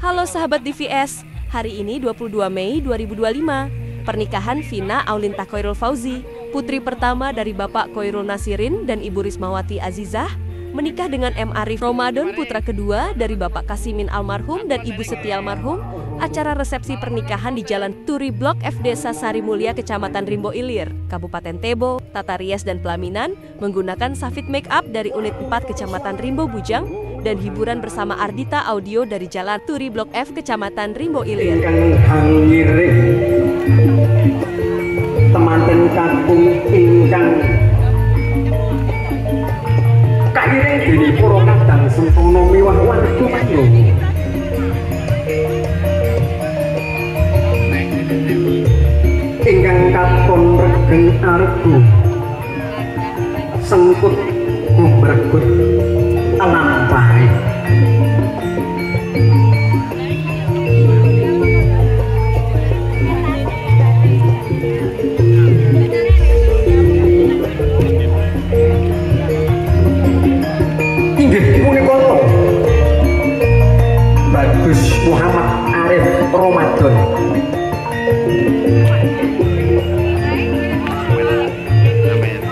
Halo sahabat DVS, hari ini 22 Mei 2025, pernikahan Vina Aulinta Khoirul Fauzi, putri pertama dari Bapak Khoirul Nasirin dan Ibu Rismawati Azizah, menikah dengan M. Arif Ramadan, putra kedua dari Bapak Kasimin almarhum dan Ibu Setia almarhum. Acara resepsi pernikahan di Jalan Turi Blok F Desa Sari Mulia, Kecamatan Rimbo Ilir, Kabupaten Tebo, tata rias dan pelaminan, menggunakan Safit Make Up dari Unit 4 Kecamatan Rimbo Bujang, dan hiburan bersama Ardita Audio dari Jalan Turi Blok F Kecamatan Rimbo Ilir. Temanten kakung ingkang kaireng dene para kadang sempurna miwah warga manung. Ingkang katon regeng argu sengkut gumregut lampahe. Bagus Muhammad Arif Ramadan.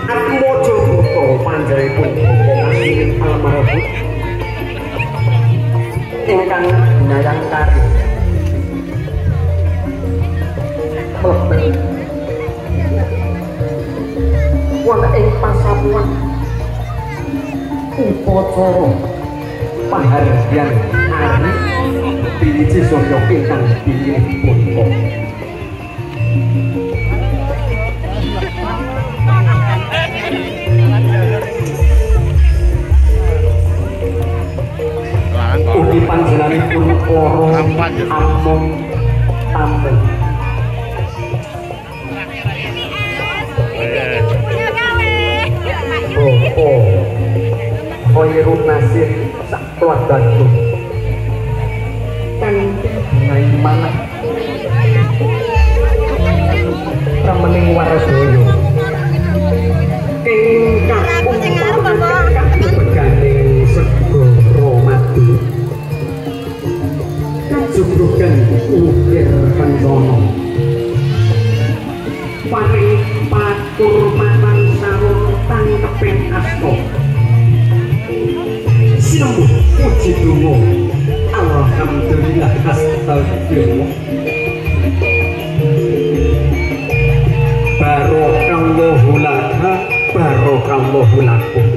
Aku mojo buto panjenenganipun Kasimin almarhum ingkang nyayang kari mlebet wonten ing pasamuan upacara pahargyan Ari Piliji Suryo ingkang pilih punika. Ugi panjenenganipun para among tampil. Khoirul Nasir sak keluargaku kan ngai mana remening Waradoyo ingkang begandeng segoro madu kajubrugan ukir pendono paring pakurmatan sarung tangkepen asto sinambuh puji donga alhamdulillah astagfirullah barokallahu laka barokallahu lakum.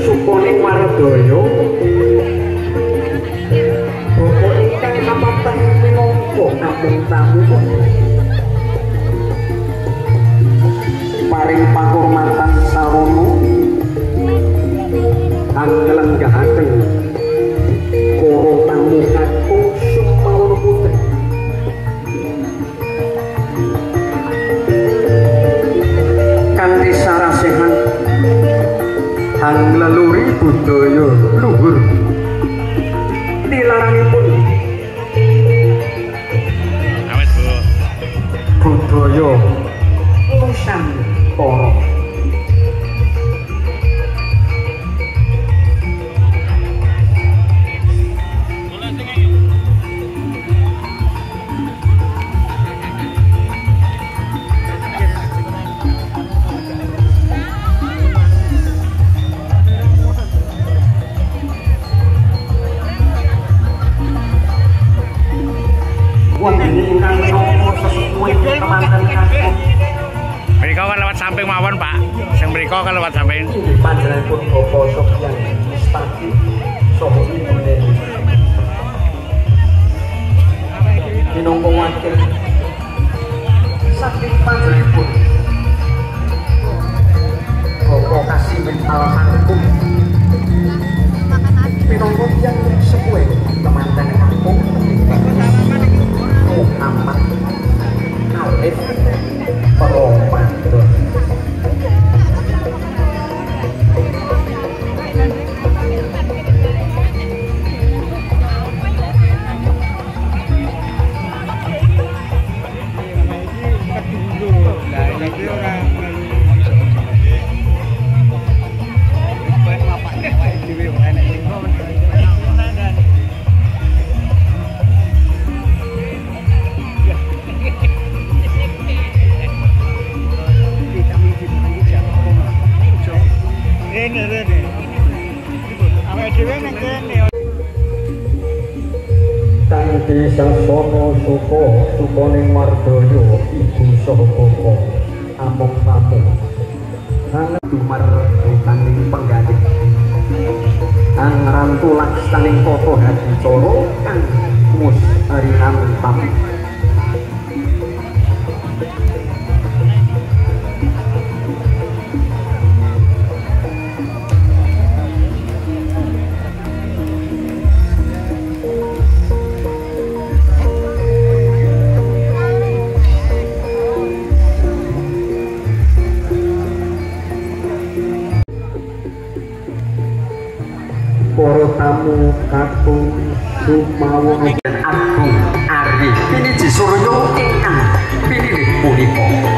Sukoning Waradoyo Bapak ingkang kapaten minangka kampung tamu paring pakurmatan sarono anglenggahaken para tamu kakung Sumawana Putri kanthi sarasehan hang leluri budaya luhur dilarangipun awet budaya Nusantara. Mereka kan lewat samping mawon Pak, yang mereka kan lewat samping. Panjenenganipun Bapak Sofyan Mustaqim saha ibune minangka wakil saking panjenenganipun Bapak Kasimin almarhum minangka tiyang sepuh temanten kampung Muhammad Arif Ramadan. kene rene. Awake dhewe ning kene. Kanthi sasana suka sukaning Mardaya ibu saha bapa amung pamu ana dumar utaning penggalih angrantu laksaning tata hadicara kang mus arinam pam para tamu kakung sumawana agung ari piniji surya ingkang pinilih punika